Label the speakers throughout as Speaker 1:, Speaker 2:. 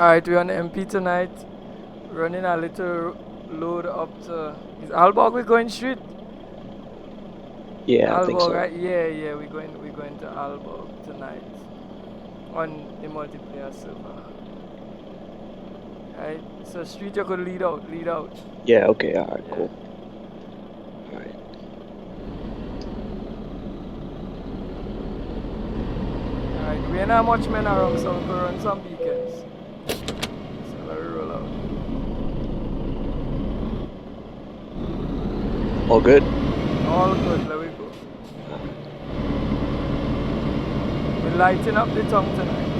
Speaker 1: Alright, we're on MP tonight. Running a little load up to. Is Aalborg we going straight?
Speaker 2: Yeah, I think
Speaker 1: Aalborg,
Speaker 2: so.
Speaker 1: right? Yeah, we're going to Aalborg tonight. On the multiplayer server. Alright, so street you could lead out.
Speaker 2: Yeah, okay, alright,
Speaker 1: Yeah.
Speaker 2: cool. Alright.
Speaker 1: Alright, we ain't not much men around, so we could run some beacons. So let me roll out.
Speaker 2: All good?
Speaker 1: All good, let me go. We're lighting up the tongue tonight.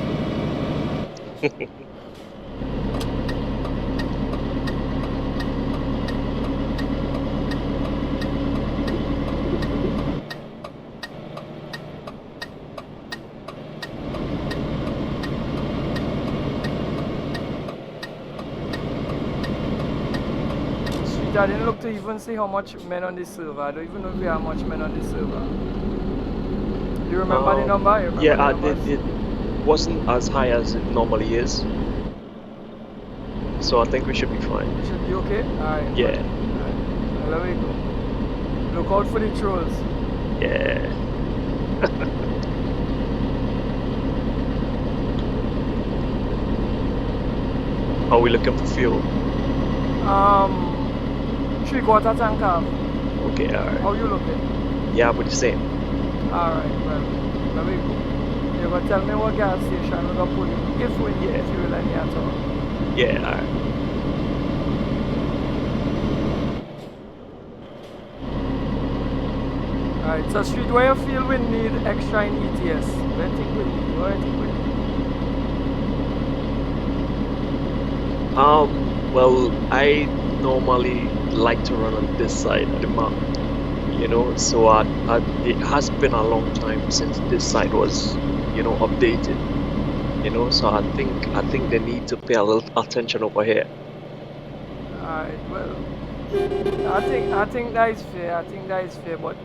Speaker 1: Street, I didn't look to even see how much men on the server. I don't even know if we have much men on the server. You remember the number? You remember
Speaker 2: Yeah,
Speaker 1: the numbers?
Speaker 2: it wasn't as high as it normally is. So I think we should be fine.
Speaker 1: We should be okay? Alright.
Speaker 2: Yeah.
Speaker 1: Alright. Well, there we go. Look out for the trolls.
Speaker 2: Yeah. Are we looking for fuel?
Speaker 1: 3/4 tank half.
Speaker 2: Okay, alright.
Speaker 1: How you looking?
Speaker 2: Yeah, but the same.
Speaker 1: Alright, well, there we go. You gonna tell me what gas station we're gonna put in if we need fuel any at all.
Speaker 2: Yeah, alright.
Speaker 1: Alright, so street, where you feel we need extra in ETS? Where you think we need? Where you think we need?
Speaker 2: Well, I normally like to run on this side of the map, you know, so it has been a long time since this side was, you know, updated, you know, so I think they need to pay a little attention over here.
Speaker 1: Alright, well, I think that is fair, but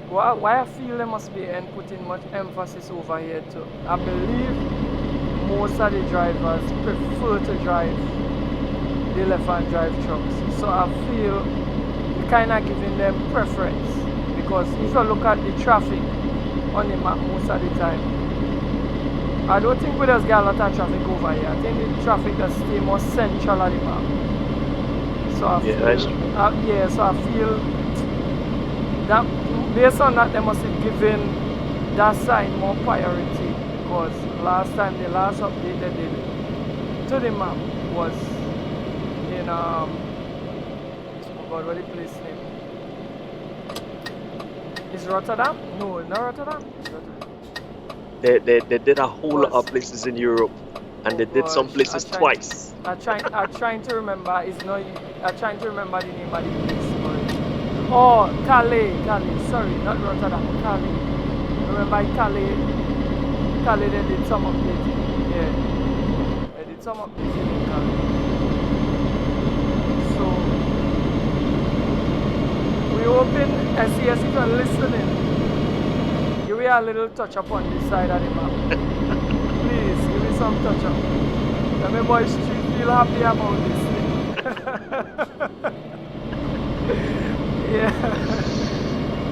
Speaker 1: why I feel they must be putting much emphasis over here too. I believe most of the drivers prefer to drive the left-hand drive trucks. So I feel we're kind of giving them preference, because if you look at the traffic on the map most of the time, I don't think we just get a lot of traffic over here. I think the traffic just stay more central at the map. So I feel that based on that, they must have given that side more priority, because the last update they did to the map was in oh god, what the place name? Is Rotterdam? No, not Rotterdam. It's Rotterdam.
Speaker 2: They did a whole lot of places in Europe, and they did some places twice.
Speaker 1: I'm trying to remember. It's not. I'm trying to remember the name of the place. Oh, Calais. Sorry, not Rotterdam. Calais. Remember Calais, they did some updating. Yeah, they did some updating in Calais. So we hoping SES, if you're listening, give me a little touch up on this side of the map. Please give me some touch up. Let me boys feel happy about this thing.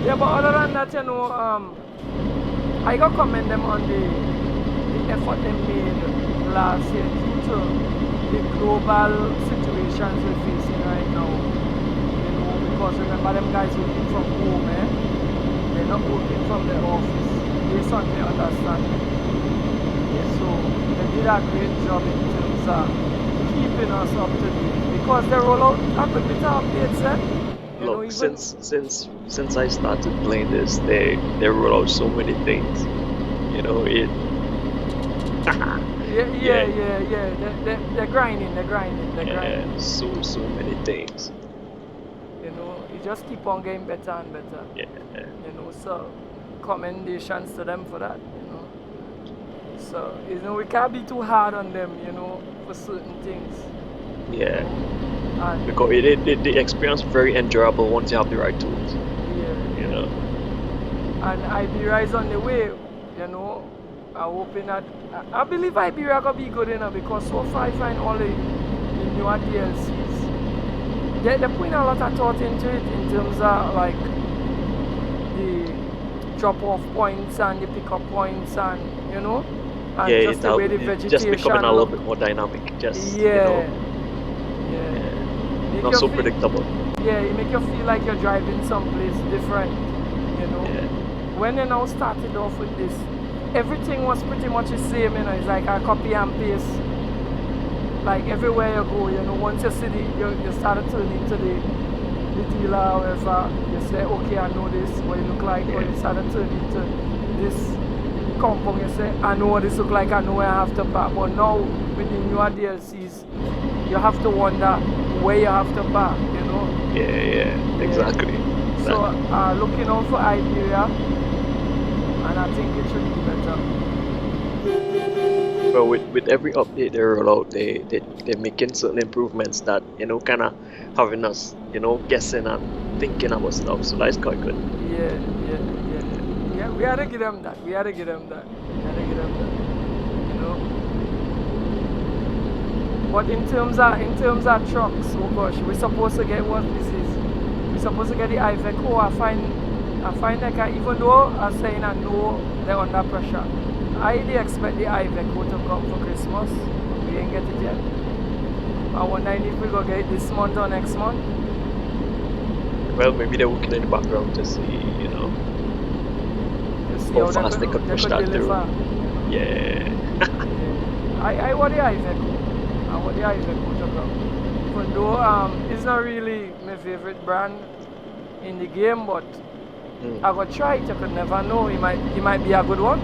Speaker 1: Yeah, but other than that, you know, I got commend them on the effort they made last year due to the global situations we're facing right now. You know, because remember them guys working from home, they're not working from the office. Based on my understanding. So they did a great job in terms of keeping us up to date, because they roll out a good bit of updates.
Speaker 2: Look, since I started playing this, they roll out so many things. You know it.
Speaker 1: Yeah. They're grinding.
Speaker 2: So many things.
Speaker 1: You know, you just keep on getting better and better.
Speaker 2: Yeah.
Speaker 1: You know, so commendations to them for that. You know, so you know we can't be too hard on them. You know, for certain things.
Speaker 2: Yeah.
Speaker 1: And
Speaker 2: because the experience is very enjoyable once you have the right tools.
Speaker 1: Yeah.
Speaker 2: You know.
Speaker 1: And IB Rise on the way, you know, I'm hoping that I believe Iberia gonna be good enough because so far I find all the newer DLCs. They're putting a lot of thought into it in terms of like the drop off points and the pickup points and you know and
Speaker 2: Yeah,
Speaker 1: just the way the
Speaker 2: it's
Speaker 1: vegetation
Speaker 2: just becoming a little
Speaker 1: look.
Speaker 2: bit more dynamic. Just
Speaker 1: Yeah. Make
Speaker 2: not
Speaker 1: you
Speaker 2: so
Speaker 1: feel,
Speaker 2: predictable.
Speaker 1: yeah, it make you feel like you're driving someplace different, you know.
Speaker 2: Yeah,
Speaker 1: When they now started off with this, everything was pretty much the same, you know. It's like a copy and paste. Like everywhere you go, you know, once you see you start turning to the dealer or whatever, you say, okay, I know this, what it look like, or you start turning to this compound, you say, I know what this look like, I know where I have to park. But now with the newer DLCs, you have to wonder where you have to park, you know.
Speaker 2: yeah, exactly.
Speaker 1: So looking out for Iberia, and I think it should be better.
Speaker 2: Well, with every update they roll out, they're making certain improvements that kind of having us guessing and thinking about stuff. So that's quite good.
Speaker 1: Yeah. We had to give them that. You know. But in terms of trucks, oh gosh, we're supposed to get what this is. We're supposed to get the Iveco. I find like even though I'm saying I know they're under pressure, I did expect the Iveco to come for Christmas. We ain't get it yet. I wonder if we're gonna get it this month or next month.
Speaker 2: Well, maybe they're working in the background to see, how fast they could push that through. Yeah.
Speaker 1: I want the Iveco. I want the Iveco to come. Even though it's not really my favorite brand in the game, but I gotta try it. You could never know. It might be a good one.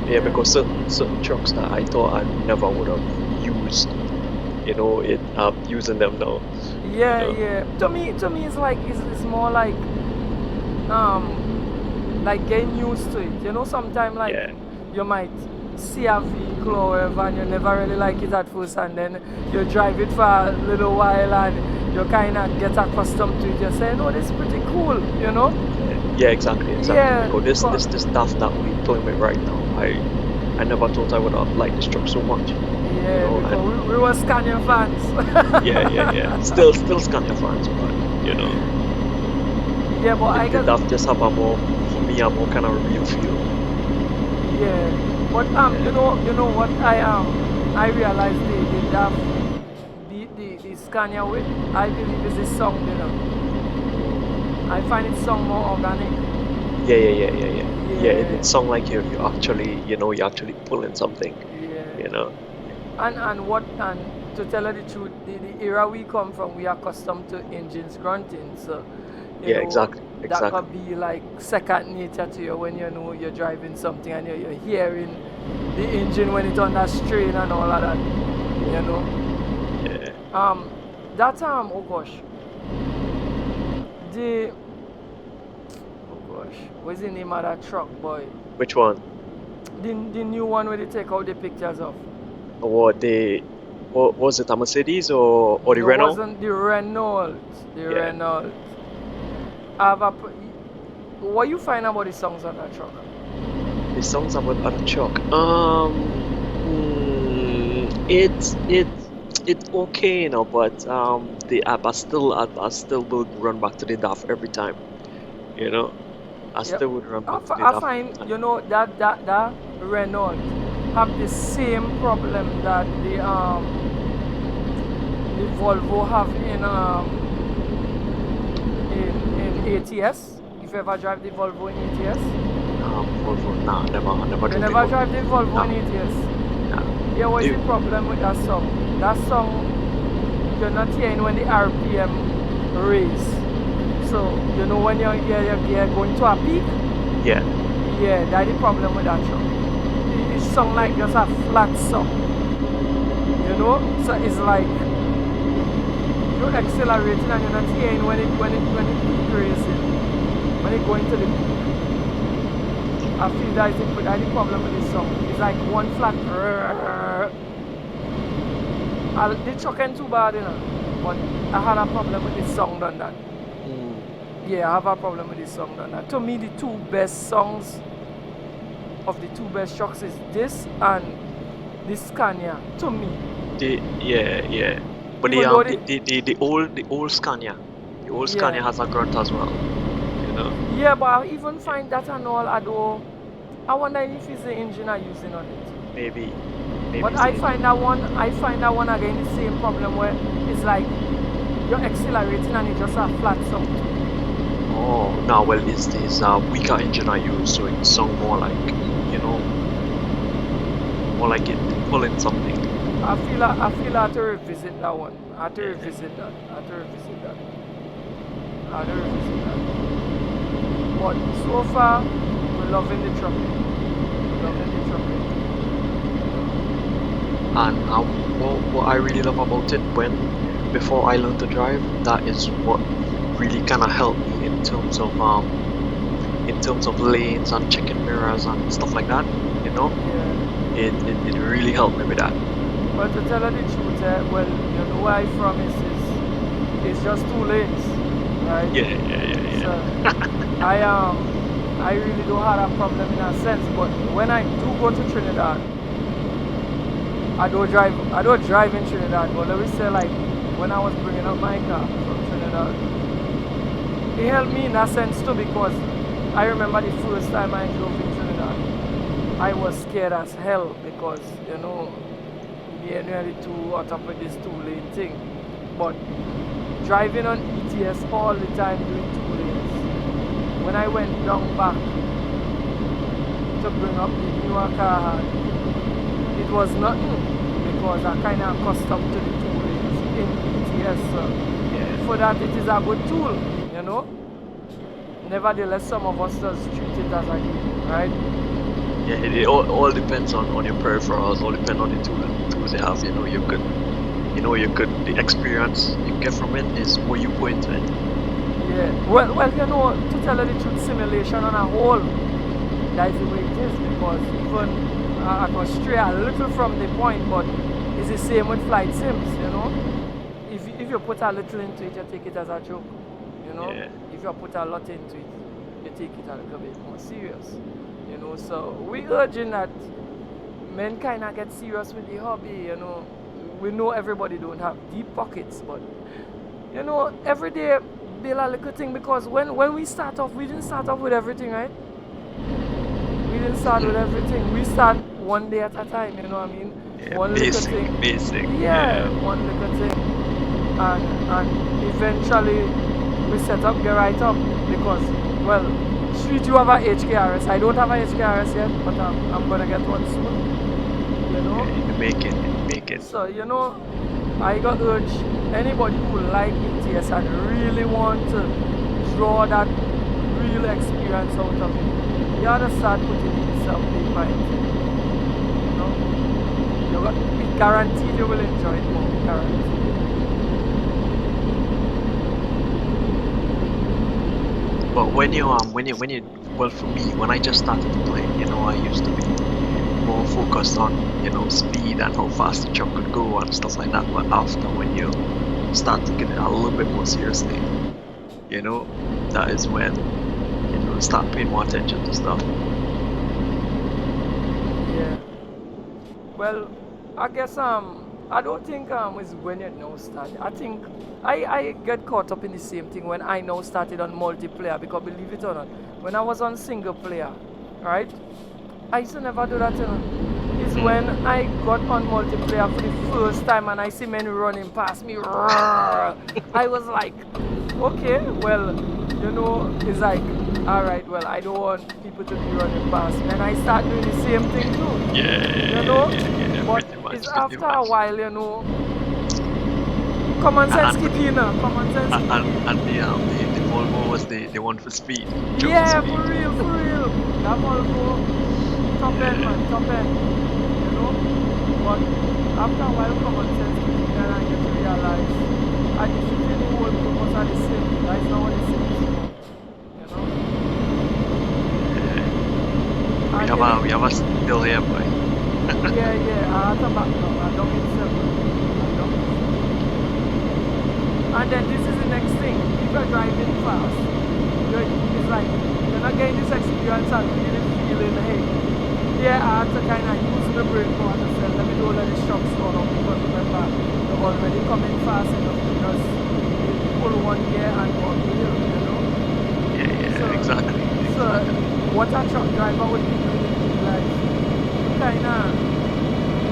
Speaker 2: Yeah, because certain trucks that I thought I never would have used, using them now.
Speaker 1: Yeah. To me, it's more like getting used to it. You know, sometimes you might see a vehicle or whatever and you never really like it at first, and then you drive it for a little while and you kind of get accustomed to it. You say, no, this is pretty cool, you know.
Speaker 2: Yeah, exactly.
Speaker 1: Yeah,
Speaker 2: because this the stuff that we're playing with right now. I never thought I would have liked this truck so much.
Speaker 1: Yeah, because we were Scania fans.
Speaker 2: yeah. Still Scania fans, but
Speaker 1: Yeah, but I guess
Speaker 2: that just have a more kind of real feel.
Speaker 1: Yeah, but you know what I realized the Scania with, I believe, is this song, you know. I find it song more organic.
Speaker 2: Yeah. It sounds like you're actually you're actually pulling something.
Speaker 1: Yeah. And to tell you the truth, the era we come from, we are accustomed to engines grunting, so
Speaker 2: exactly.
Speaker 1: That could be like second nature to you when you know you're driving something and you're hearing the engine when it's on that strain and all of that, you know.
Speaker 2: Yeah.
Speaker 1: Oh gosh, what's the name of that truck, boy?
Speaker 2: Which one?
Speaker 1: The new one where they take out the pictures of.
Speaker 2: What was it? A Mercedes or the Renault?
Speaker 1: It wasn't the Renault. Renault. What you find about the songs on that truck?
Speaker 2: The songs about that truck. It's okay, but the app I still will run back to the DAF every time. I still would run back to the DAF.
Speaker 1: I find that Renault have the same problem that the Volvo have in ATS. If you ever drive the Volvo in ATS?
Speaker 2: Volvo, nah, never.
Speaker 1: You never drive the Volvo in ATS?
Speaker 2: Nah.
Speaker 1: Yeah, what's the problem with that song? That song, you're not hearing when the RPM raise. So, when you're going to a peak?
Speaker 2: Yeah.
Speaker 1: Yeah, that's the problem with that song. It sounds like just a flat song. So it's like you're accelerating and you're not hearing when it peak racing. When it going to the peak. I feel that's the problem with this song. It's like one flat. The truck ain't too bad, but I had a problem with this song done that. Yeah, I have a problem with this song done that. To me, the two best songs of the two best trucks is this and the Scania to me.
Speaker 2: Yeah. But
Speaker 1: Even though they,
Speaker 2: the old Scania,
Speaker 1: yeah,
Speaker 2: has a grunt as well. You know,
Speaker 1: yeah, but I even find that and all. Although I wonder if it's the engine I'm using on it.
Speaker 2: maybe
Speaker 1: But
Speaker 2: it's the
Speaker 1: I find that one again the same problem where it's like you're accelerating and it just a flat sound.
Speaker 2: oh now well it's this weaker engine I use, so it sound more like more like it pulling something.
Speaker 1: I feel I have to revisit that one. I have to revisit that. I have to revisit that. I have to revisit that. But so far, we're loving the trucking. Loving the trucking.
Speaker 2: And what I really love about it, before I learned to drive, that is what really kind of helped me in terms of lanes and checking mirrors and stuff like that. You know,
Speaker 1: Yeah.
Speaker 2: it really helped me with that.
Speaker 1: But to tell you the truth, well, you know where I'm from is it's just 2 lanes, right?
Speaker 2: Yeah.
Speaker 1: So I really don't have a problem in that sense. But when I do go to Trinidad, I don't drive in Trinidad. But let me say, like, when I was bringing up my car from Trinidad, it helped me in that sense too, because I remember the first time I drove in Trinidad, I was scared as hell because me and nearly two on top of this 2 lane thing. But driving on ETS all the time doing 2 lanes, when I went down back to bring up the newer car I had, it was nothing because I kind of accustomed to the 2 lanes in ETS. So for that, it is a good tool, you know. Nevertheless, some of us just treat it as a game, right?
Speaker 2: Yeah, it all depends on your peripherals, all depends on the tools you have. The experience you get from it is what you put into it.
Speaker 1: Yeah, well, to tell you the truth, simulation on a whole, that is the way it is, because even I can stray a little from the point, but it's the same with flight sims, you know. If you put a little into it, you take it as a joke, you know.
Speaker 2: Yeah.
Speaker 1: If you put a lot into it, you take it a little bit more serious, you know. So we urging that men kind of get serious with the hobby, you know. We know everybody don't have deep pockets, but you know, every day build a little thing, because when we start off, we didn't start off with everything, right? We didn't start with everything. We start one day at a time, you know what I mean?
Speaker 2: Yeah,
Speaker 1: one little thing.
Speaker 2: basic.
Speaker 1: Yeah, one little thing. And eventually we set up, get right up, because, well, Street, you have a HKRS. I don't have a HKRS yet, but I'm gonna get one soon. You know?
Speaker 2: Yeah, make it.
Speaker 1: So, you know, I got urge anybody who like ETS and really want to draw that real experience out of it, you gotta start putting in yourself in mind. You know? It's guaranteed you will enjoy it more. Guaranteed.
Speaker 2: But when you well, for me, when I just started playing, I used to be more focused on speed and how fast the truck could go and stuff like that. But after, when you start taking it a little bit more seriously, that is when start paying more attention to stuff.
Speaker 1: Yeah. Well, I guess I don't think it's when you now start. I think I get caught up in the same thing when I now started on multiplayer, because believe it or not, when I was on single player, right, I used to never do that, It's when I got on multiplayer for the first time and I see men running past me, I was like, okay, well, it's like, alright, well, I don't want people to be running past me, and I start doing the same thing too.
Speaker 2: Yeah.
Speaker 1: But it's after a while, common sense kick in, common sense kick in.
Speaker 2: And the Volvo was the one for speed.
Speaker 1: Yeah, for real. That Volvo, top end, man, top end. But after a while, common sense kick in, and I get to realize I defeated the whole purpose of the sim. That is not what the sim is for,
Speaker 2: We have a still here, boy.
Speaker 1: yeah, I had to back now. I don't get seven. And then this is the next thing. If you're driving fast, it's like you're not getting this experience and really feeling, hey, Yeah, I had to kind of use my brain power to say, let me do all of these shops for now because remember, they're already coming fast enough to just pull one gear and go up the hill, you know?
Speaker 2: Yeah,
Speaker 1: So,
Speaker 2: exactly.
Speaker 1: so what a truck driver would be doing in like, you kind of,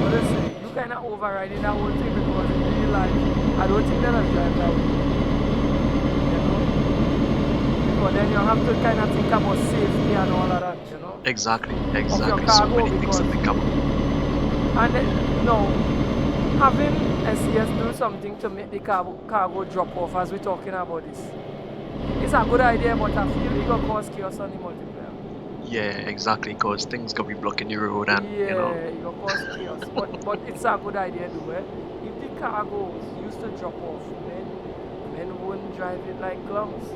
Speaker 1: what do you say, you kind of overriding that whole thing because in real life, I don't think that a drive that way, you know? Because then you have to kind of think about safety and all of that, you know?
Speaker 2: Exactly,
Speaker 1: Of your
Speaker 2: exactly. So
Speaker 1: cargo
Speaker 2: many things to
Speaker 1: because,
Speaker 2: think about.
Speaker 1: and no, having SES do something to make the cargo drop off as we're talking about this. It's a good idea, but I feel it will cause chaos on the multiplayer.
Speaker 2: Yeah, exactly. Because things could be blocking the road, and
Speaker 1: Yeah, it will cause chaos. But it's a good idea, though. If the cargoes used to drop off, men wouldn't drive it like glums.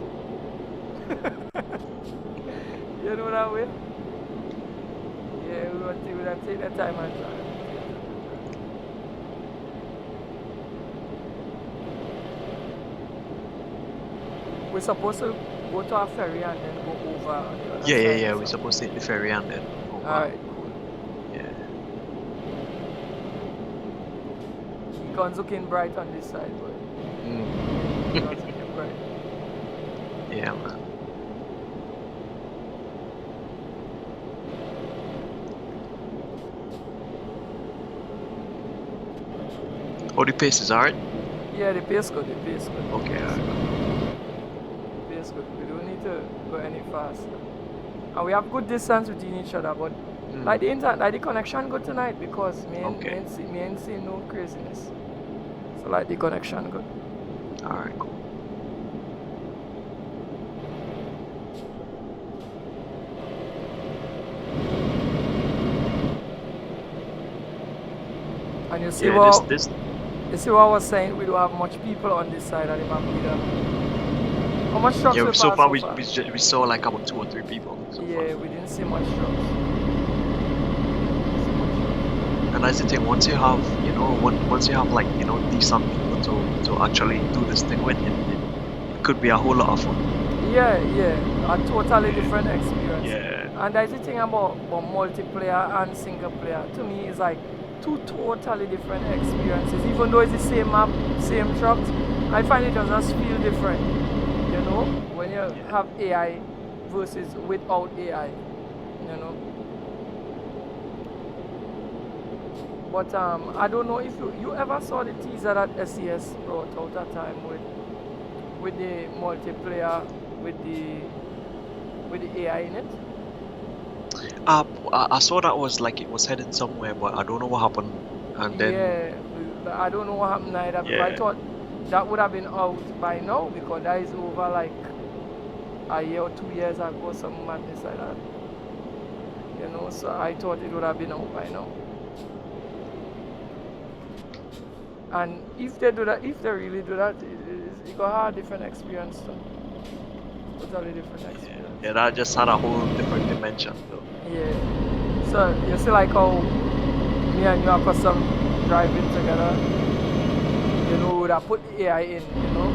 Speaker 1: You know that way? Yeah, we would take the time and drive. We're supposed to go to a ferry and then go over on the other side.
Speaker 2: yeah.
Speaker 1: Or
Speaker 2: We're
Speaker 1: something.
Speaker 2: supposed to hit the ferry and then over.
Speaker 1: Alright, cool.
Speaker 2: Yeah,
Speaker 1: The gun's looking bright on this side, but the gun's looking bright.
Speaker 2: yeah, man. Oh, the pace is alright.
Speaker 1: Yeah, the pace good, the pace good.
Speaker 2: Okay, alright.
Speaker 1: The pace good. We don't need to go any faster. And we have good distance between each other, but like the connection good tonight because me ain't see no craziness. So like the connection good.
Speaker 2: Alright, cool.
Speaker 1: And you see
Speaker 2: Yeah,
Speaker 1: what
Speaker 2: this.
Speaker 1: you see what I was saying, we don't have much people on this side of the map either. How much trucks
Speaker 2: Yeah,
Speaker 1: we
Speaker 2: so
Speaker 1: passed
Speaker 2: far
Speaker 1: so far?
Speaker 2: we saw like about 2 or 3 people. So
Speaker 1: Yeah,
Speaker 2: far.
Speaker 1: we didn't see much trucks.
Speaker 2: And that's the thing. Once you have, once you have like decent people to actually do this thing with, it could be a whole lot of fun.
Speaker 1: Yeah, a totally different experience.
Speaker 2: Yeah.
Speaker 1: And that's the thing about multiplayer and single player. To me, it's like two totally different experiences. Even though it's the same map, same trucks, I find it just feel different. You know, when you have AI versus without AI. You know. But I don't know if you ever saw the teaser that SES brought out at time with the multiplayer with the AI in it.
Speaker 2: I saw that was like it was heading somewhere, but I don't know what happened. And then
Speaker 1: Yeah, I don't know what happened either because I thought that would have been out by now because that is over like a year or 2 years ago, some madness like that. You know, so I thought it would have been out by now. And if they do that, if they really do that, it got have a different experience too. Totally different experience.
Speaker 2: Yeah, that just had a whole different dimension though.
Speaker 1: Yeah. So you see like how me and you are custom driving together. You know, we would have put the AI in, you know.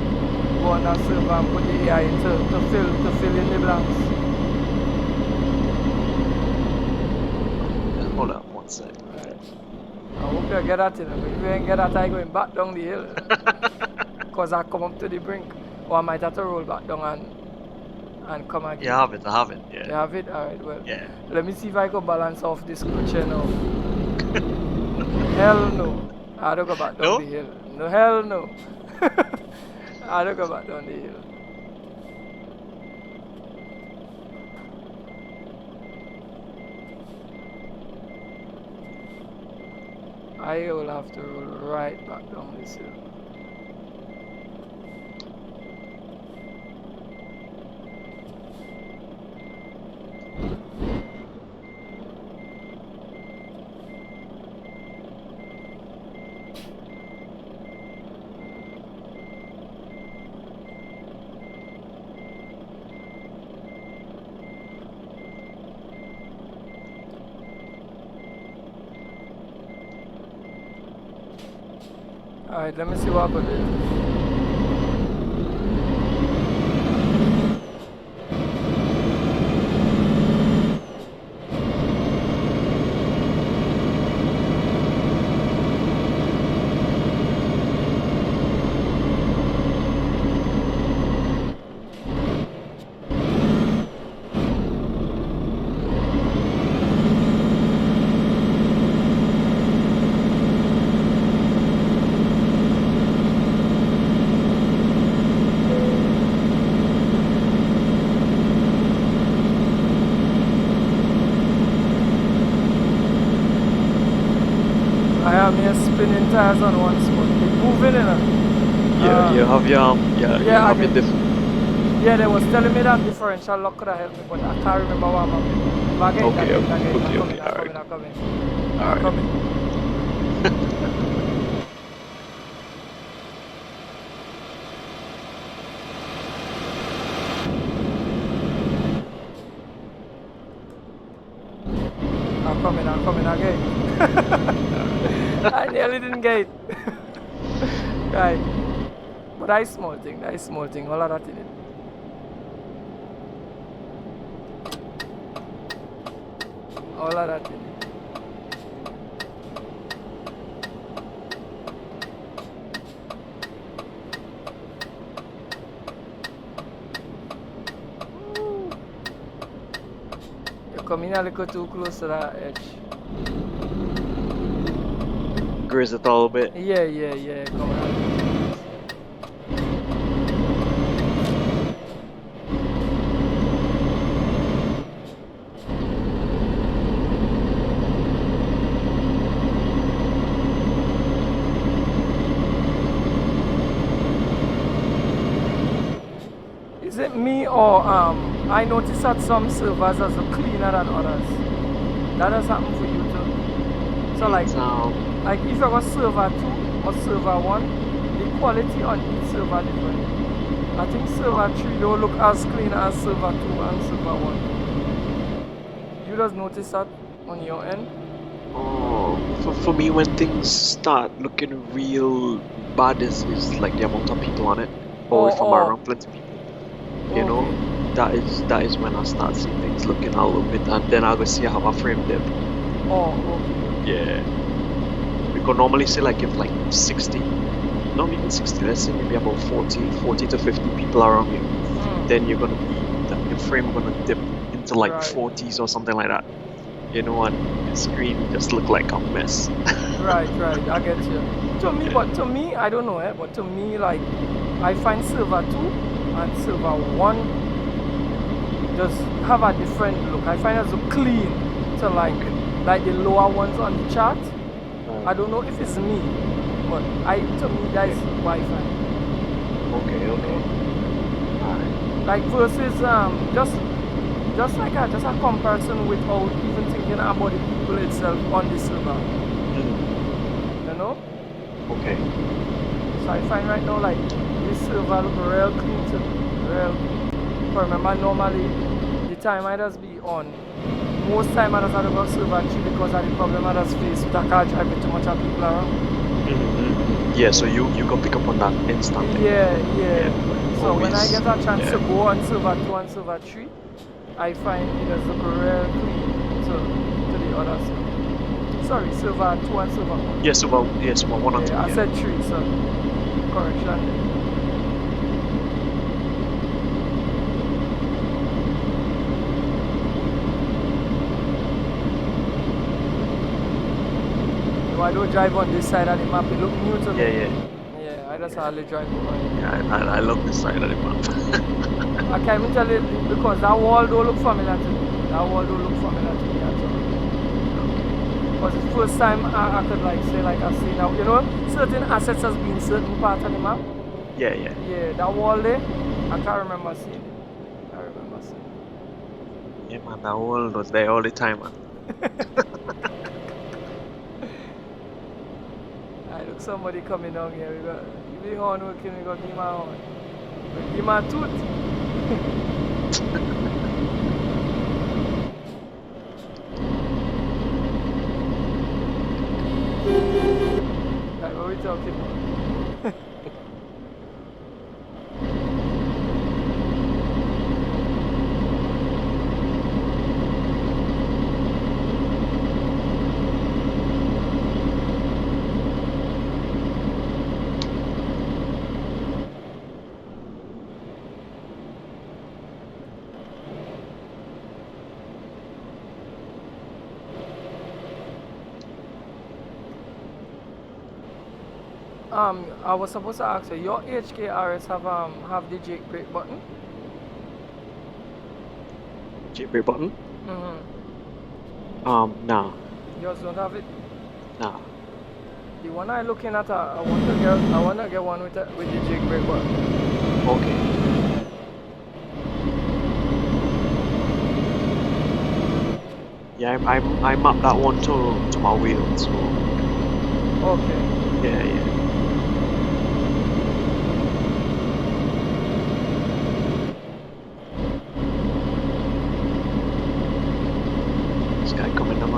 Speaker 1: Go on that server and put the AI in to fill in the blanks.
Speaker 2: Hold on one sec.
Speaker 1: Right. I hope you get that in. If you ain't get that, I going back down the hill. Because I come up to the brink. Or I might have to roll back down and come again.
Speaker 2: Yeah, I have it. Yeah.
Speaker 1: You have it? Alright, well.
Speaker 2: Yeah.
Speaker 1: Let me see if I can balance off this clutch now. Hell no. I don't go back down the hill. No, hell no. I don't go back down the hill. I will have to roll right back down this hill. Alright, let me see what happens here. tires on one spot. It moving in a.
Speaker 2: Yeah, you have your you
Speaker 1: Yeah, I
Speaker 2: have your
Speaker 1: did. Yeah, they was telling me that differential lock could have helped me, but I can't remember what I'm doing. But again,
Speaker 2: Okay,
Speaker 1: again,
Speaker 2: okay,
Speaker 1: again, I'm
Speaker 2: okay,
Speaker 1: coming,
Speaker 2: okay.
Speaker 1: I'm
Speaker 2: All
Speaker 1: coming,
Speaker 2: right,
Speaker 1: I'm coming.
Speaker 2: all
Speaker 1: I'm
Speaker 2: right.
Speaker 1: coming. I'm coming again. I nearly didn't get it. Right. But that is small thing, all of that in it. All of that in it. You're coming a little too close to that edge.
Speaker 2: Grizz it a little bit.
Speaker 1: Yeah, come on. Is it me or I noticed that some servers are cleaner than others. That has happened for you too. So
Speaker 2: It's
Speaker 1: like if I got server 2 or server 1, the quality on each server different. I think server 3 don't look as clean as server 2 and server 1. You just notice that on your end?
Speaker 2: for me when things start looking real bad is like the amount of people on it, or if I'm
Speaker 1: Or
Speaker 2: around plenty people, you know,
Speaker 1: okay.
Speaker 2: that is when I start seeing things looking a little bit, and then I'll go see I have a frame dip.
Speaker 1: Okay.
Speaker 2: Yeah, we could normally say like if like 60, not even 60, let's say maybe about 40 to 50 people around you, then you're gonna be your frame gonna dip into like
Speaker 1: Right.
Speaker 2: 40s or something like that, you know, and your screen just look like a mess.
Speaker 1: Right, I get you. To me, I don't know, but to me, like, I find server 2 and server 1 just have a different look. I find it so clean to like the lower ones on the chart. I don't know if it's me, but to me that's what I find.
Speaker 2: Okay. Alright.
Speaker 1: Like versus just a comparison without even thinking about the people itself on the server. You know?
Speaker 2: Okay.
Speaker 1: So I find right now like this server look real clean to me. Real clean. But remember normally the time I just be on. Most time I just have to go server 3 because of the problem I just face with a car driving too much of people around.
Speaker 2: Yeah, so you can pick up on that instantly.
Speaker 1: Yeah. So when I
Speaker 2: Always.
Speaker 1: get a chance to
Speaker 2: Yeah.
Speaker 1: go on server 2 and server 3, I find it does look real clean to the other server. Sorry, server 2 and server 1.
Speaker 2: Yeah, so about 1 and 2.
Speaker 1: I said 3, so correction. I don't drive on this side of the map, it look new to me. Yeah, I just hardly drive over here.
Speaker 2: Yeah, I love this side of the map.
Speaker 1: I can't even tell you because that wall don't look familiar to me. That wall don't look familiar to me at all. Because it's the first time I could like say like I've seen now, you know, certain assets has been certain part of the map.
Speaker 2: Yeah.
Speaker 1: Yeah, that wall there, I can't remember seeing it.
Speaker 2: Yeah, man, that wall was there all the time, man.
Speaker 1: I look somebody coming down here. We got give me horn working, we got give my horn. Give my tooth. Like what we talking about? I was supposed to ask you, your HKRS have the Jake brake button?
Speaker 2: Jake brake button?
Speaker 1: Nah.
Speaker 2: Nah.
Speaker 1: Yours don't have it?
Speaker 2: Nah.
Speaker 1: The one I looking at, I want to get one with the jig brake, but
Speaker 2: Okay. Yeah, I mapped that one to my wheel, so
Speaker 1: okay.
Speaker 2: yeah. This guy coming down.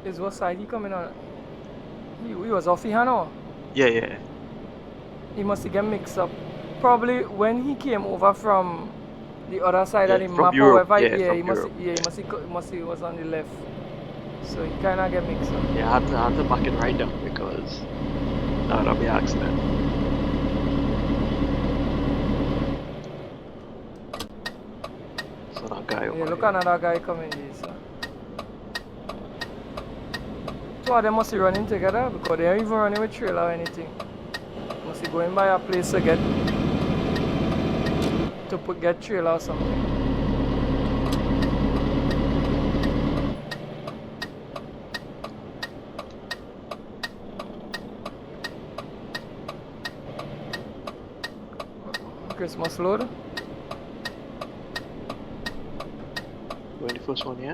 Speaker 1: Is what side he coming on? He was off the hand or?
Speaker 2: Yeah.
Speaker 1: He must get mixed up. Probably when he came over from the other side
Speaker 2: Yeah,
Speaker 1: of the
Speaker 2: from
Speaker 1: map,
Speaker 2: Europe.
Speaker 1: however,
Speaker 2: Yeah,
Speaker 1: yeah,
Speaker 2: from Europe.
Speaker 1: he must he was on the left. So he kinda get mixed up.
Speaker 2: Yeah, I had to back it right down because that would be an accident. So that guy
Speaker 1: Yeah,
Speaker 2: over
Speaker 1: look
Speaker 2: here.
Speaker 1: another guy coming here, so. Two of them must be running together because they ain't even running with trailer or anything. Must be going by a place to get trailer or something. Christmas load.
Speaker 2: Going the first one, yeah?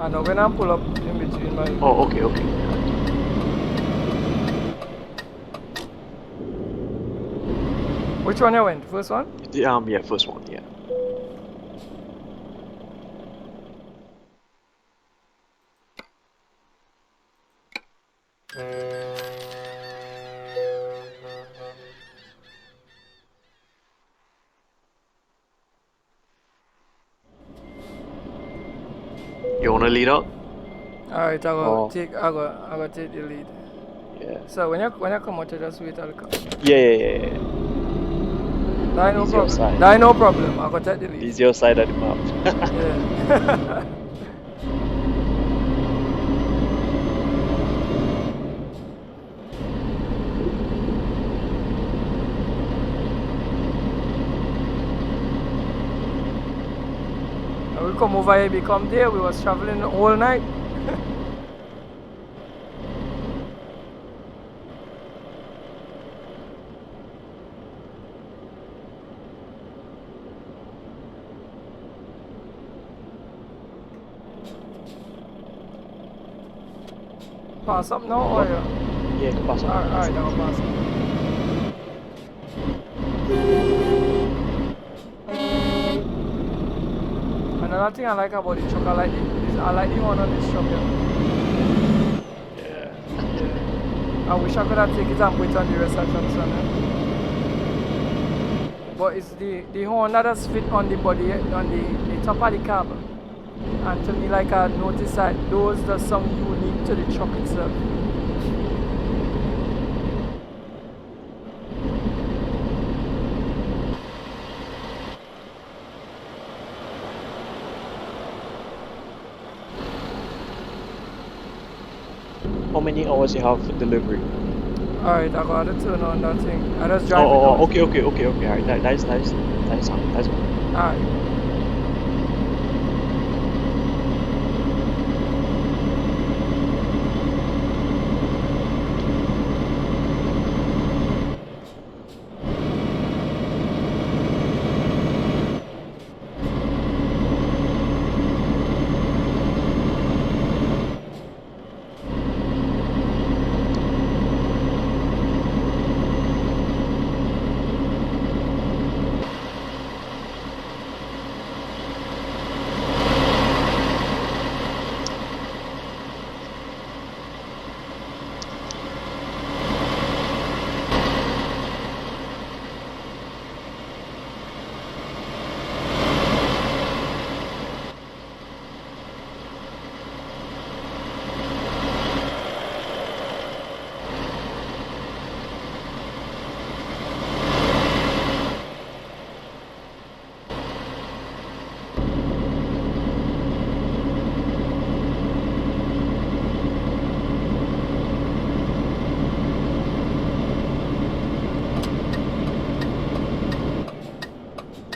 Speaker 1: And now when I pull up in between my.
Speaker 2: Oh, okay.
Speaker 1: Which one you went? First one?
Speaker 2: Yeah, first one, yeah. You wanna lead out?
Speaker 1: Alright, I
Speaker 2: Oh.
Speaker 1: go take the lead.
Speaker 2: Yeah.
Speaker 1: So when you come out, you just wait I'll come.
Speaker 2: Yeah.
Speaker 1: That no
Speaker 2: He's your
Speaker 1: problem.
Speaker 2: side.
Speaker 1: That no problem. I go take the lead.
Speaker 2: He's your side of the map.
Speaker 1: Yeah. We come over here, become there. We was traveling all night. Pass up now or yeah?
Speaker 2: Yeah, pass up.
Speaker 1: Alright, I'll pass up. Another thing I like about the truck, I like the horn on this truck. Yeah. I wish I could have taken it and put it on the rest of the trucks. But it's the horn that does fit on the body, on the top of the cab. And to me, like I noticed that those are some unique to the truck itself.
Speaker 2: How many hours you have for delivery?
Speaker 1: Alright, I got to turn on that thing. I just drive it
Speaker 2: Oh,
Speaker 1: out.
Speaker 2: okay. Alright, that's good.
Speaker 1: Alright.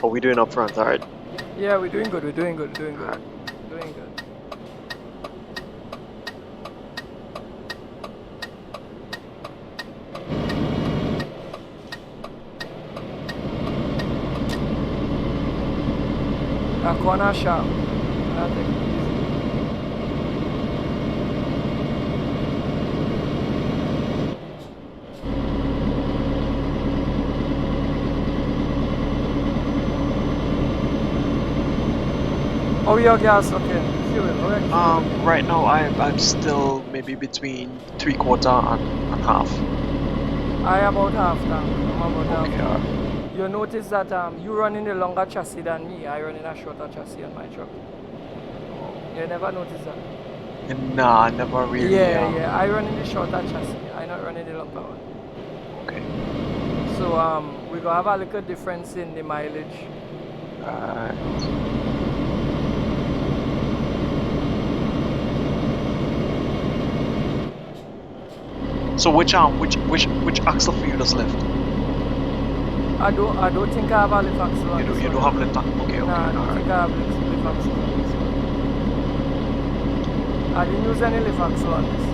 Speaker 2: What we doing up front, alright?
Speaker 1: Yeah, we're doing good. Doing good.
Speaker 2: Alright.
Speaker 1: A corner sharp. I think. Oh, your gas, okay. Fuel, alright.
Speaker 2: Right now I'm still maybe between 3/4 and half.
Speaker 1: I about half tank. I'm about half
Speaker 2: Okay,
Speaker 1: tank.
Speaker 2: alright.
Speaker 1: You notice that you running a longer chassis than me. I running a shorter chassis on my truck. You never notice that?
Speaker 2: Nah, I never really.
Speaker 1: Yeah. I running the shorter chassis. I not running the longer one.
Speaker 2: Okay.
Speaker 1: So we gonna have a little difference in the mileage.
Speaker 2: So which axle for you does left?
Speaker 1: I don't think I have a lift axle on this
Speaker 2: You don't
Speaker 1: one.
Speaker 2: have left. Okay.
Speaker 1: Nah, I don't think I have lift axle on this one. I didn't use any lift axle on this.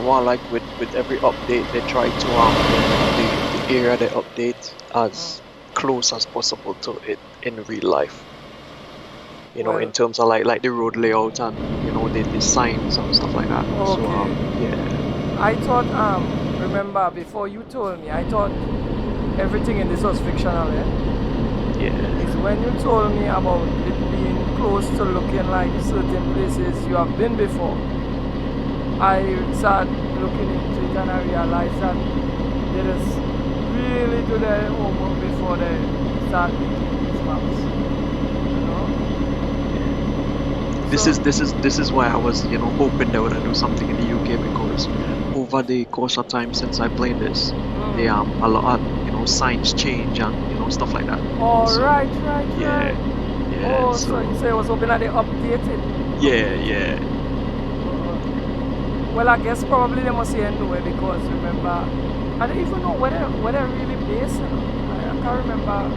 Speaker 2: Well, like with every update, they try to the area they update as close as possible to it in real life. You know, in terms of like the road layout and the signs and stuff like that.
Speaker 1: Okay.
Speaker 2: So yeah.
Speaker 1: I thought remember before you told me, I thought everything in this was fictional, yeah?
Speaker 2: Yeah.
Speaker 1: It's when you told me about it being close to looking like certain places you have been before. I started looking into it and I realized that they just really do their homework before they start making these maps. You know?
Speaker 2: This is why I was hoping they would do something in the UK, because over the course of time since I played this, they a lot of signs change and stuff like that.
Speaker 1: Oh, so, right.
Speaker 2: Yeah.
Speaker 1: Oh, so you say I was hoping that they updated.
Speaker 2: Yeah.
Speaker 1: Well, I guess probably they must say anyway, because remember, I don't even know where they're really based. I can't remember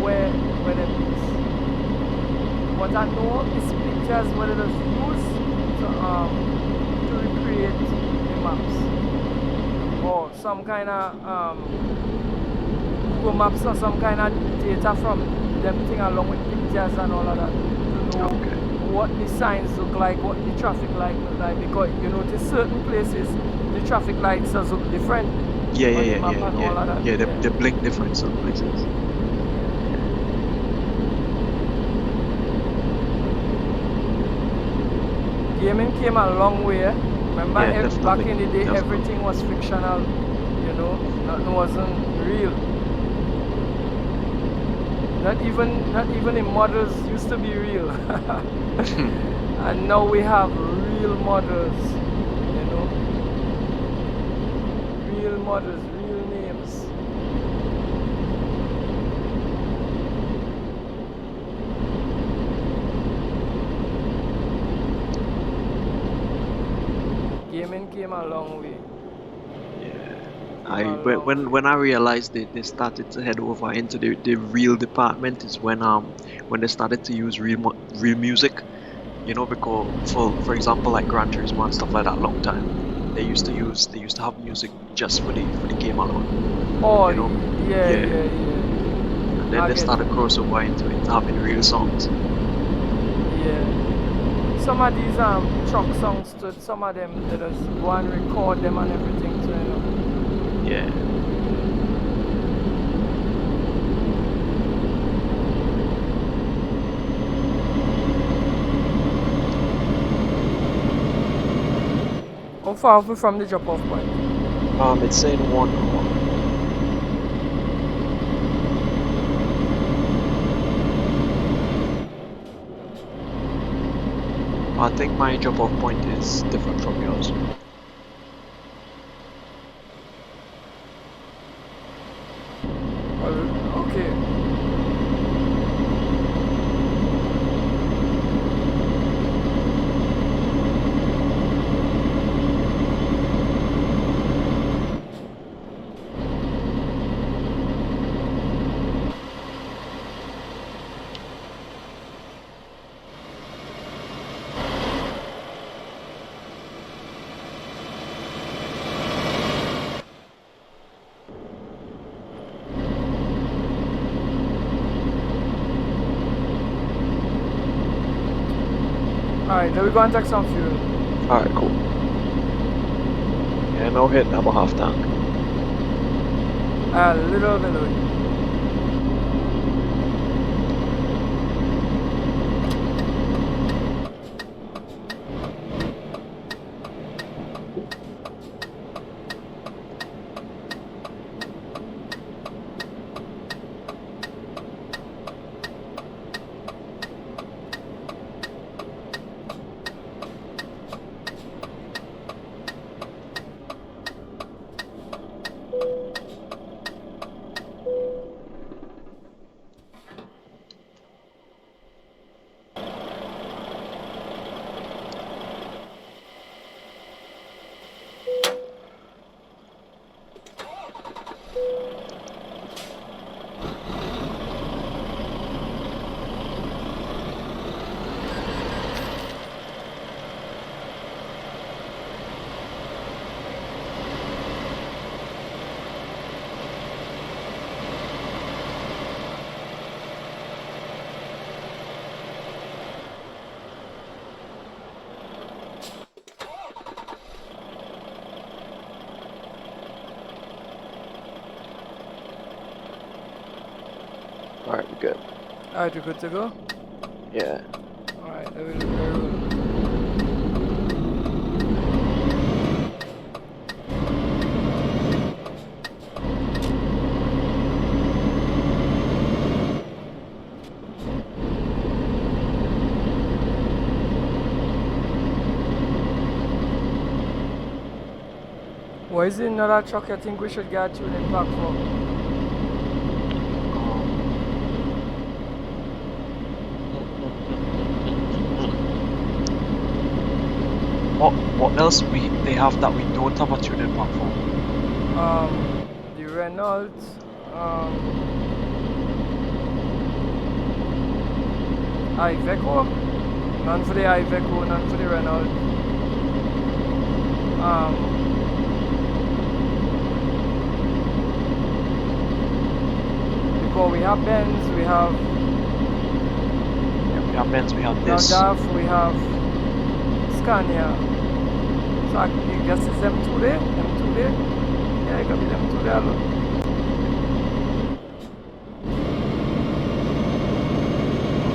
Speaker 1: where they're based. But I know it's pictures where they just use to recreate the maps, or some kind of Google Maps or some kind of data from them thing along with pictures and all of that to know what the signs look like, what the traffic light look like, because you notice certain places the traffic lights does look different.
Speaker 2: Yeah. They blink different in some places.
Speaker 1: Gaming came a long way. Remember, back in the day,
Speaker 2: definitely.
Speaker 1: everything was fictional. Nothing wasn't real. Not even the models used to be real. And now we have real models. Real models, real names. Gaming came a long way.
Speaker 2: When I realized they started to head over into the real department is when they started to use real music, because for example, like Gran Turismo and stuff like that, long time they used to have music just for the game alone.
Speaker 1: Oh,
Speaker 2: yeah. And then they started crossover into it, having real songs.
Speaker 1: Yeah. Some of these truck songs too, some of them they just go and record them and everything too,
Speaker 2: Yeah.
Speaker 1: How far are we from the drop-off point?
Speaker 2: It's saying 1 hour. I think my drop-off point is different from yours.
Speaker 1: Well, okay. Alright, then we go and take some fuel.
Speaker 2: Alright, cool. Yeah, now hit about half tank.
Speaker 1: A little bit.
Speaker 2: Alright, we're good.
Speaker 1: Alright, you good to go?
Speaker 2: Yeah.
Speaker 1: Alright, I will. What is it in another truck you think we should get to in back for?
Speaker 2: What else they have that we don't have a tuning pack for?
Speaker 1: The Renault, Iveco, none for the Iveco, none for the Renault. Because we have Benz, we have
Speaker 2: Benz, we have this.
Speaker 1: DAF, we have Scania. So I guess it's them two there? Them two there? Yeah, it could be them two there. Look.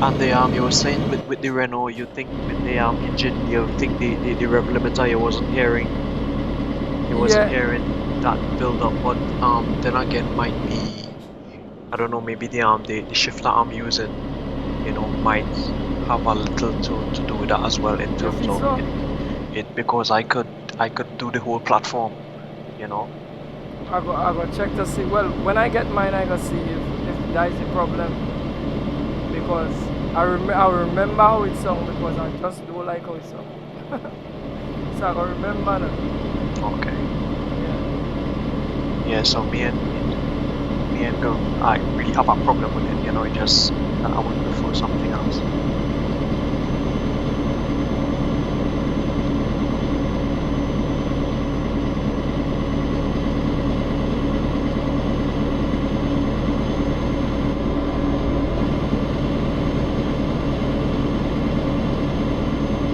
Speaker 2: And you were saying with the Renault, you think with the engine, you think the rev limiter you wasn't hearing, hearing that build up, but then again might be, I don't know, maybe the shifter I'm using, you know, might have a little to do with that as well in terms of it, because I could do the whole platform, you know.
Speaker 1: I go check to see. Well, when I get mine, I go see if that is a problem, because I remember how it sounds, because I just don't like how it sounds. So I go remember that.
Speaker 2: Okay. Yeah. So me and Bill, I really have a problem with it, you know. It just I would prefer something else.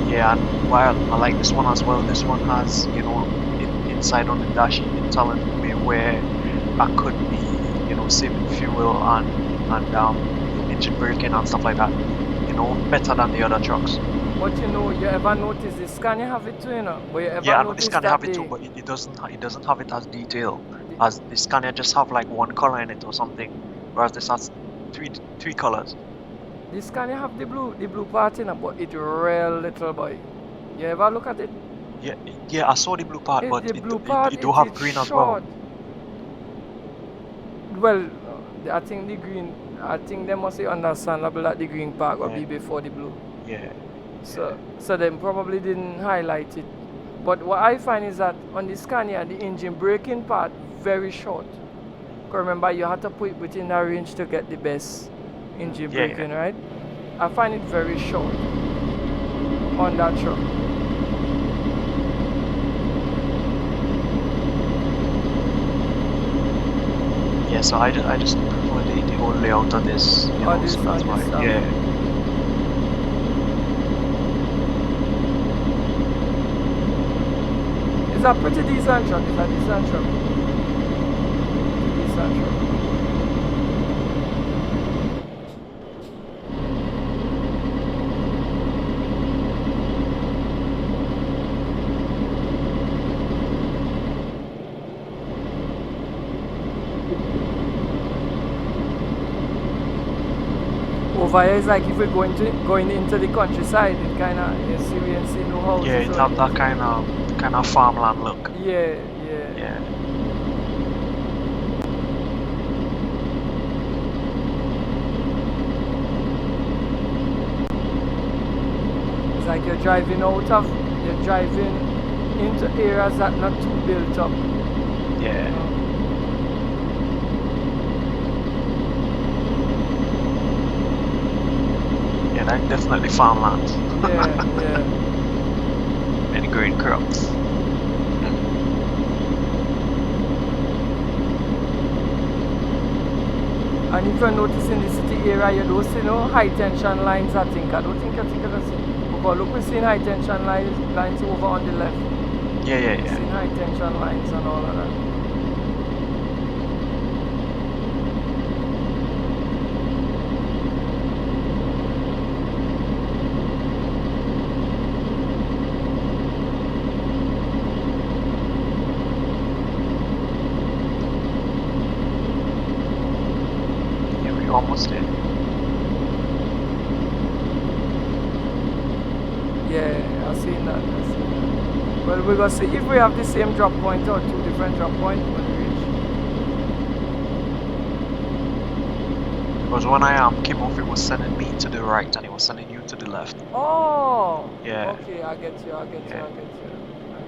Speaker 2: Yeah, and while I like this one as well, this one has, you know, inside on the dash, it's telling me where I could be, you know, saving fuel and engine braking and stuff like that, you know, better than the other trucks.
Speaker 1: But you know, you ever notice the Scania have it too, you know? But you ever
Speaker 2: Yeah, I know the
Speaker 1: notice
Speaker 2: Scania
Speaker 1: that
Speaker 2: have it too, but it doesn't have it as detailed as the Scania just have like one color in it or something, whereas this has three colors.
Speaker 1: This can you have the blue part in it, but it real little boy. You ever look at it?
Speaker 2: Yeah, yeah, I saw the blue part, but
Speaker 1: The blue part
Speaker 2: it do
Speaker 1: it
Speaker 2: have
Speaker 1: is
Speaker 2: green as well.
Speaker 1: short. Well, I think the green. I think they must be understandable that the green part will
Speaker 2: Yeah.
Speaker 1: be before the blue.
Speaker 2: Yeah.
Speaker 1: So they probably didn't highlight it. But what I find is that on the Scania, the engine braking part very short. Because remember, you have to put it within a range to get the best engine
Speaker 2: Yeah,
Speaker 1: braking, right? I find it very short on that truck.
Speaker 2: Yeah, so I just prefer the whole layout of this, you know,
Speaker 1: This
Speaker 2: so that's
Speaker 1: on
Speaker 2: why.
Speaker 1: this stuff.
Speaker 2: Yeah.
Speaker 1: It's a pretty decent truck. It's a decent truck. Decent truck. Over here is like if we're going into the countryside, it kind of you see no houses.
Speaker 2: Yeah, it have that kind of farmland look.
Speaker 1: Yeah.
Speaker 2: Yeah.
Speaker 1: It's like you're driving into areas that not too built up.
Speaker 2: Yeah. Yeah, that's definitely farmland.
Speaker 1: Yeah.
Speaker 2: Many green crops.
Speaker 1: And if you notice in the city area, you don't see no high tension lines. I don't think you see. Because look, we're seeing high tension lines over on the left.
Speaker 2: Yeah.
Speaker 1: We're seeing high tension lines and all of that.
Speaker 2: Yeah, we're almost there.
Speaker 1: Yeah, I've seen that. Well, we're gonna see if we have the same drop point or two different drop points when we reach.
Speaker 2: Because when I came off, it was sending me to the right and it was sending you to the left.
Speaker 1: Oh.
Speaker 2: Yeah.
Speaker 1: Okay, I get you.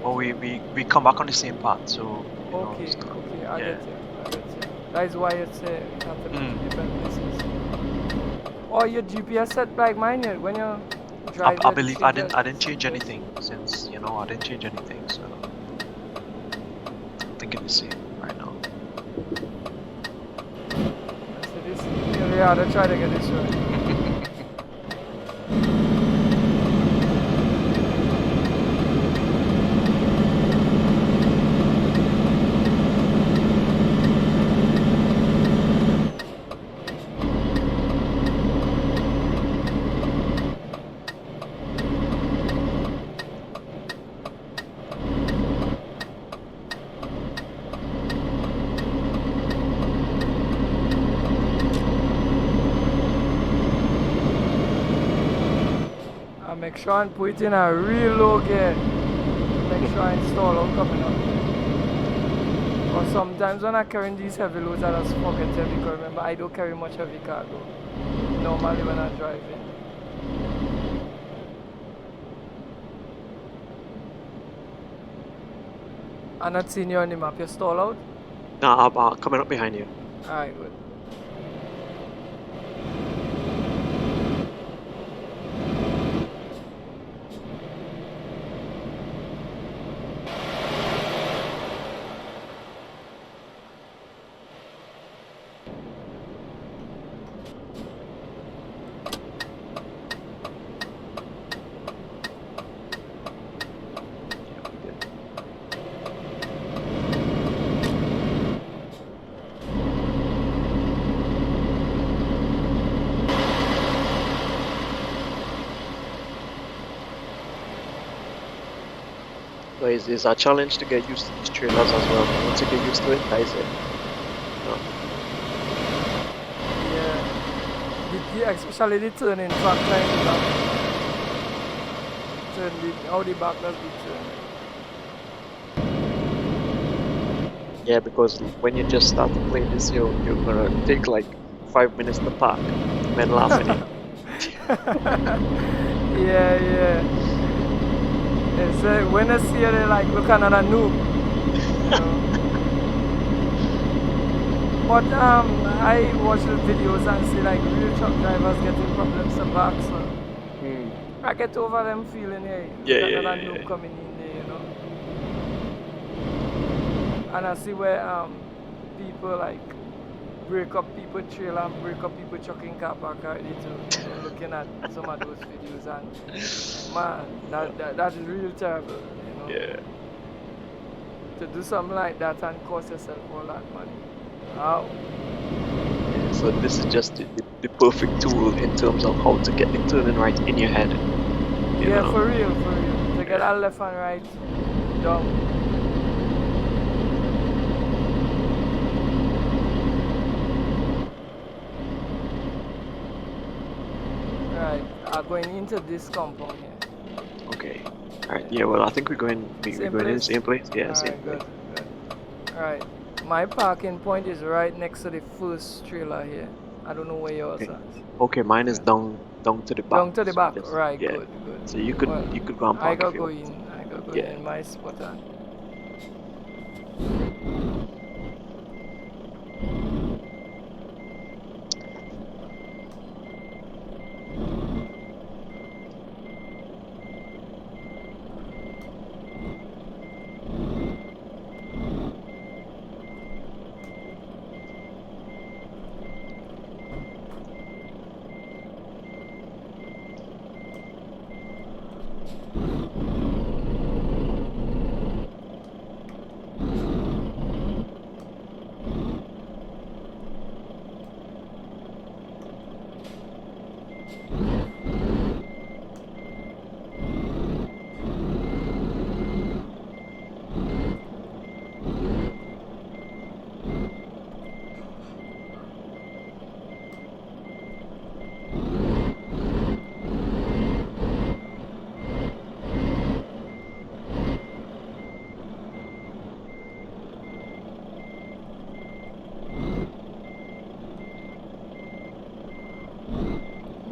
Speaker 2: Well, we come back on the same path, so.
Speaker 1: Okay, I get you. That is why it's have to be different places. Or your GPS set like mine here when you drive.
Speaker 2: I believe I didn't change anything since I didn't change anything, so I'm thinking the same right now.
Speaker 1: So this yeah, they try to get this right. Make sure and put it in a real low gear. Make sure I install out coming up. But sometimes when I carry these heavy loads, I just forget heavy because remember I don't carry much heavy cargo normally when I'm driving. I'm not seeing you on the map. You stall out?
Speaker 2: No, I'm coming up behind you.
Speaker 1: Alright, good.
Speaker 2: So it's a challenge to get used to these trailers as well. Once you get used to it, that is it.
Speaker 1: Yeah. Especially the turning factor in the back. How the back does the turn.
Speaker 2: Yeah, because when you just start to play this, you're gonna take like 5 minutes to park. Men laugh at you.
Speaker 1: Yeah. It's, when I see it, they like look another noob. You know. But I watch the videos and see like real truck drivers getting problems to back, so I get over them feeling, hey, look another noob coming in there, you know. And I see where people like break up people trailer and break up people trucking car park already too. You know, looking at some of those videos and man, that is really terrible, you know.
Speaker 2: Yeah.
Speaker 1: To do something like that and cost yourself all that money. Wow.
Speaker 2: So this is just the perfect tool in terms of how to get the turning right in your head.
Speaker 1: Yeah, for real. To get that left and right down. Right, going into this compound here.
Speaker 2: Okay. Alright, yeah, well I think we're going in the same place. Yeah, same place.
Speaker 1: Good. Alright. My parking point is right next to the first trailer here. I don't know where yours is.
Speaker 2: Okay, mine is down to the back.
Speaker 1: Down to the
Speaker 2: So
Speaker 1: back.
Speaker 2: just,
Speaker 1: Right,
Speaker 2: yeah.
Speaker 1: good.
Speaker 2: So you could
Speaker 1: Well,
Speaker 2: go and
Speaker 1: I
Speaker 2: park if
Speaker 1: gotta
Speaker 2: you
Speaker 1: go
Speaker 2: want.
Speaker 1: in. I gotta go
Speaker 2: Yeah.
Speaker 1: in my spot.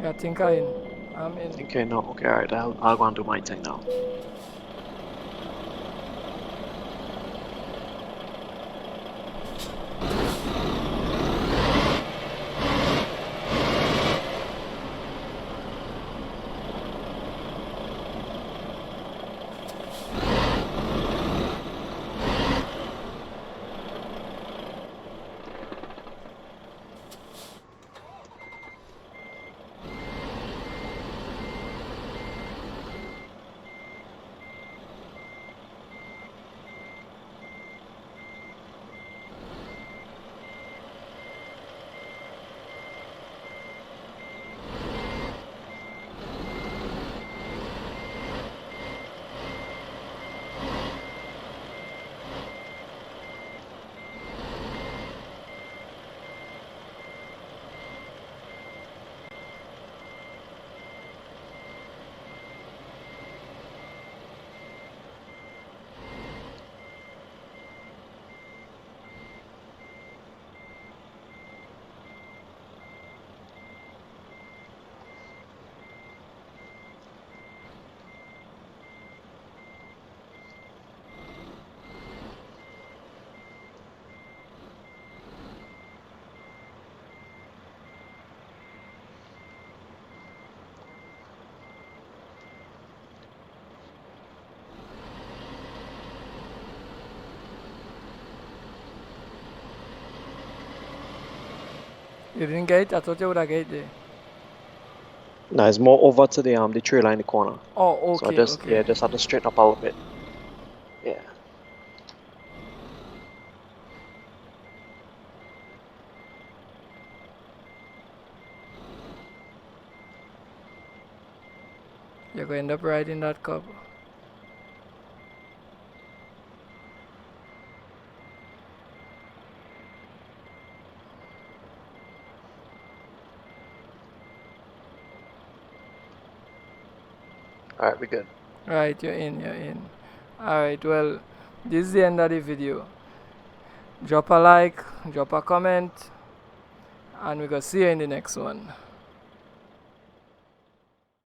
Speaker 1: Yeah, I think I'm in.
Speaker 2: Okay, no, okay, alright, I'll go and do my thing now.
Speaker 1: You didn't get it? I thought you would have get it there.
Speaker 2: No, it's more over to the trailer in the corner.
Speaker 1: Oh,
Speaker 2: So I
Speaker 1: okay,
Speaker 2: just just have to straighten up a little bit. Yeah.
Speaker 1: You're going to end up riding that cup.
Speaker 2: All right, we good.
Speaker 1: Right, you're in, you're in. Alright, well, this is the end of the video. Drop a like, drop a comment, and we're gonna see you in the next one.